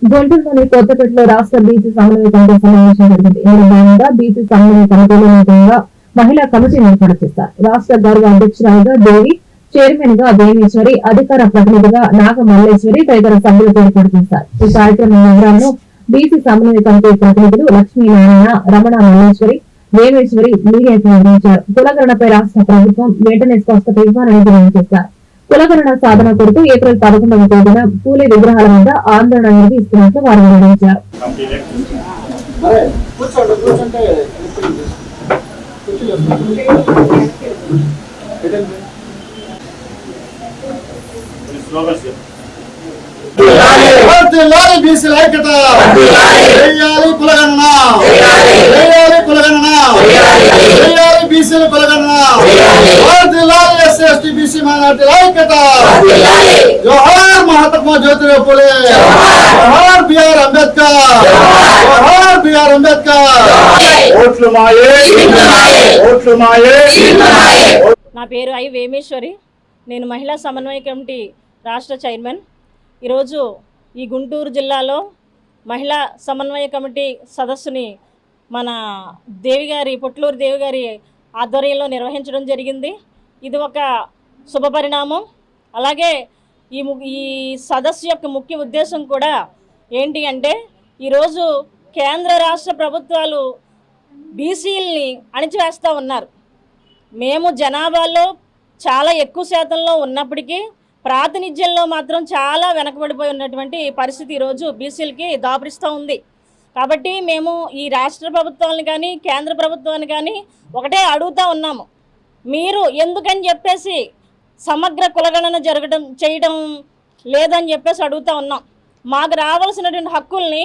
గుంటూరులోని కొత్తపేటలో రాష్ట్ర బీసీ సమన్వయ కమిటీ సమావేశం జరిగింది. ఇందులో భాగంగా బీసీ సమన్వయ కమిటీలో నూతనంగా మహిళా కమిటీని ఏర్పాటు చేశారు. రాష్ట్ర గౌరవ అధ్యక్షురాలుగా దేవి, చైర్మన్ గా దేవేశ్వరి, అధికార ప్రతినిధిగా నాగ మల్లేశ్వరి తదితర సభ్యులతో ఏర్పాటు చేశారు. ఈ కార్యక్రమం వివరాలను బీసీ సమన్వయ కమిటీ ప్రతినిధులు లక్ష్మీనారాయణ, రమణ మల్లేశ్వరి, దేవేశ్వరి మీడియాకు అందించారు. కులగణనపై రాష్ట్ర ప్రభుత్వం వెంటనే స్పష్టత ఇవ్వాలని డిమాండ్ చేశారు. కులగణన సాధన కొరకు ఏప్రిల్ 11వ తేదీన పూలే విగ్రహాల వద్ద ఆందోళన నిర్వహిస్తున్నట్లు వారు వెల్లడించారు. जोहार महात्मा ज्योतिराव फुले, जोहार बीआर अंबेडकर, जोहार बीआर अंबेडकर। నా పేరు ఐ వేమేశ్వరి. నేను మహిళా సమన్వయ కమిటీ రాష్ట్ర చైర్మన్. ఈరోజు ఈ గుంటూరు జిల్లాలో మహిళా సమన్వయ కమిటీ సదస్సుని మన దేవిగారి పొట్లూరు దేవిగారి ఆధ్వర్యంలో నిర్వహించడం జరిగింది. ఇది ఒక శుభ పరిణామం. అలాగే ఈ సదస్సు యొక్క ముఖ్య ఉద్దేశం కూడా ఏంటి అంటే, ఈరోజు కేంద్ర రాష్ట్ర ప్రభుత్వాలు బీసీలని అణిచివేస్తూ ఉన్నారు. మేము జనాభాలో చాలా ఎక్కువ శాతంలో ఉన్నప్పటికీ ప్రాతినిధ్యంలో మాత్రం చాలా వెనకబడిపోయి ఉన్నటువంటి పరిస్థితి ఈరోజు బీసీలకి దాపురిస్తూ ఉంది. కాబట్టి మేము ఈ రాష్ట్ర ప్రభుత్వాన్ని కానీ కేంద్ర ప్రభుత్వాన్ని కానీ ఒకటే అడుగుతూ ఉన్నాము, మీరు ఎందుకని చెప్పేసి సమగ్ర కులగణన చేయడం లేదని చెప్పేసి అడుగుతూ ఉన్నాం. మాకు రావాల్సినటువంటి హక్కుల్ని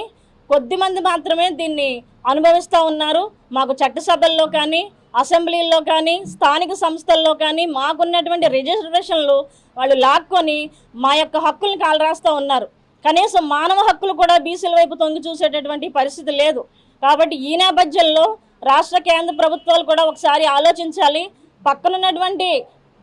కొద్దిమంది మాత్రమే దీన్ని అనుభవిస్తూ ఉన్నారు. మాకు చట్టసభల్లో కానీ అసెంబ్లీల్లో కానీ స్థానిక సంస్థల్లో కానీ మాకున్నటువంటి రిజర్వేషన్లు వాళ్ళు లాక్కొని మా యొక్క హక్కుల్ని కాలరాస్తూ ఉన్నారు. కనీసం మానవ హక్కులు కూడా బీసీల వైపు తొంగి చూసేటటువంటి పరిస్థితి లేదు. కాబట్టి ఈ నేపథ్యంలో రాష్ట్ర కేంద్ర ప్రభుత్వాలు కూడా ఒకసారి ఆలోచించాలి. పక్కనున్నటువంటి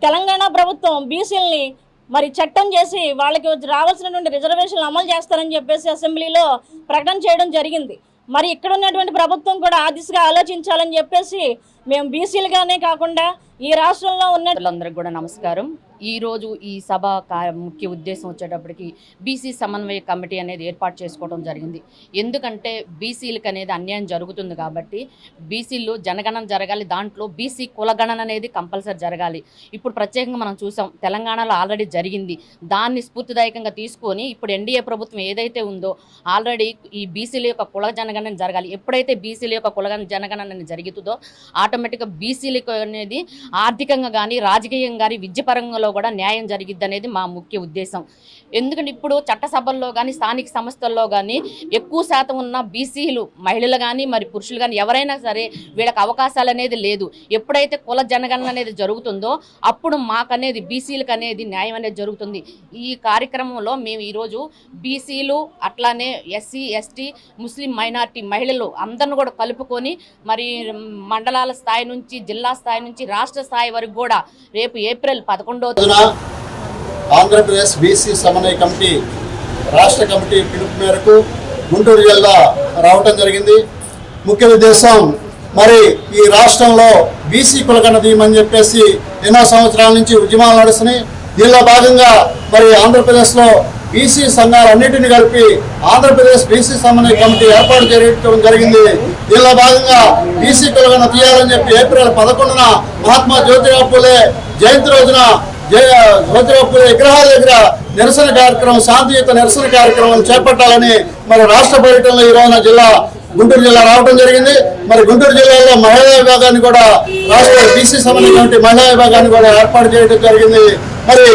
తెలంగాణ ప్రభుత్వం బీసీలని మరి చట్టం చేసి వాళ్ళకి రావాల్సినటువంటి రిజర్వేషన్లు అమలు చేస్తారని చెప్పేసి అసెంబ్లీలో ప్రకటన చేయడం జరిగింది. మరి ఇక్కడ ఉన్నటువంటి ప్రభుత్వం కూడా ఆ దిశగా ఆలోచించాలని చెప్పేసి మేము బీసీలుగానే కాకుండా ఈ రాష్ట్రంలో ఉన్న అందరికి కూడా నమస్కారం. ఈరోజు ఈ సభ ముఖ్య ఉద్దేశం వచ్చేటప్పటికి బీసీ సమన్వయ కమిటీ అనేది ఏర్పాటు చేసుకోవడం జరిగింది. ఎందుకంటే బీసీలకు అనేది అన్యాయం జరుగుతుంది కాబట్టి బీసీలు జనగణన జరగాలి, దాంట్లో బీసీ కులగణన అనేది కంపల్సరీ జరగాలి. ఇప్పుడు ప్రత్యేకంగా మనం చూసాం, తెలంగాణలో ఆల్రెడీ జరిగింది. దాన్ని స్ఫూర్తిదాయకంగా తీసుకొని ఇప్పుడు ఎన్డీఏ ప్రభుత్వం ఏదైతే ఉందో ఆల్రెడీ ఈ బీసీల యొక్క కుల జనగణన జరగాలి. ఎప్పుడైతే బీసీల యొక్క కుల జనగణన అనేది జరుగుతుందో ఆటోమేటిక్గా బీసీలకు అనేది ఆర్థికంగా కానీ రాజకీయంగా కానీ విద్యపరంగా కూడా న్యాయం జరిగిద్ది అనేది మా ముఖ్య ఉద్దేశం. ఎందుకంటే ఇప్పుడు చట్టసభల్లో కానీ స్థానిక సంస్థల్లో కానీ ఎక్కువ శాతం ఉన్న బీసీలు మహిళలు కానీ మరి పురుషులు కానీ ఎవరైనా సరే వీళ్ళకి అవకాశాలు అనేది లేదు. ఎప్పుడైతే కుల జనగణన అనేది జరుగుతుందో అప్పుడు మాకనేది బీసీలకు అనేది న్యాయం అనేది జరుగుతుంది. ఈ కార్యక్రమంలో మేము ఈరోజు బీసీలు అట్లానే ఎస్సీ ఎస్టీ ముస్లిం మైనార్టీ మహిళలు అందరిని కూడా కలుపుకొని మరి మండలాల స్థాయి నుంచి జిల్లా స్థాయి నుంచి రాష్ట్ర స్థాయి వరకు కూడా రేపు ఏప్రిల్ 11వ ఆంధ్రప్రదేశ్ బీసీ సమన్వయ కమిటీ రాష్ట్ర కమిటీ పిలుపు మేరకు గుంటూరు జిల్లా రావటం జరిగింది. ముఖ్య ఉద్దేశం మరి ఈ రాష్ట్రంలో బీసీ కులగణన తీయమని చెప్పేసి ఎన్నో సంవత్సరాల నుంచి ఉద్యమాలు నడుస్తున్నాయి. దీనిలో భాగంగా మరి ఆంధ్రప్రదేశ్లో బీసీ సంఘాలన్నింటినీ కలిపి ఆంధ్రప్రదేశ్ బీసీ సమన్వయ కమిటీ ఏర్పాటు చేయడం జరిగింది. దీనిలో భాగంగా బీసీ కులగణన తీయాలని చెప్పి ఏప్రిల్ 11న మహాత్మా జ్యోతిరావు ఫులే జయంతి రోజున జ్యోతిరావు ఫులే విగ్రహాల దగ్గర నిరసన కార్యక్రమం, శాంతియుత నిరసన కార్యక్రమం చేపట్టాలని మరి రాష్ట్ర పర్యటనలో ఈ రోజున గుంటూరు జిల్లా రావడం జరిగింది. మరి గుంటూరు జిల్లాలో మహిళా విభాగాన్ని కూడా రాష్ట్ర బీసీ సమన్వయ కమిటీ మహిళా విభాగాన్ని కూడా ఏర్పాటు చేయడం జరిగింది. మరి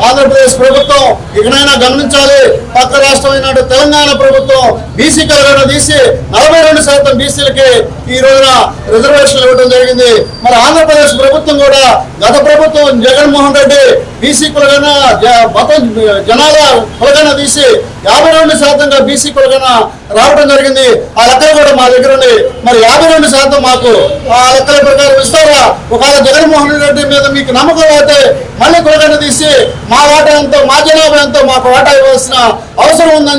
ఆంధ్రప్రదేశ్ ప్రభుత్వం ఇకనైనా గమనించాలి. పక్క రాష్ట్రమైన తెలంగాణ ప్రభుత్వం బీసీ కులగణన తీసి 42% బీసీలకి ఈ రోజున రిజర్వేషన్లు ఇవ్వడం జరిగింది. మరి ఆంధ్రప్రదేశ్ ప్రభుత్వం కూడా గత ప్రభుత్వం జగన్మోహన్ రెడ్డి బీసీ కులగణన మొత్తం జనాల కులగణన తీసి 52%గా బీసీ కులగణన రావడం జరిగింది. ఆ లెక్కలు కూడా మా దగ్గర ఉంది. మరి 52% మాకు ఆ లెక్కల ప్రకారం ఇస్తారా? ఒకవేళ జగన్మోహన్ రెడ్డి మీద మీకు నమ్మకం అయితే మళ్ళీ కులగణన తీసి మా వాటా ఎంతో, మా జనాభా ఎంతో మాకు వాటా ఇవ్వాల్సిన అవసరం ఉందని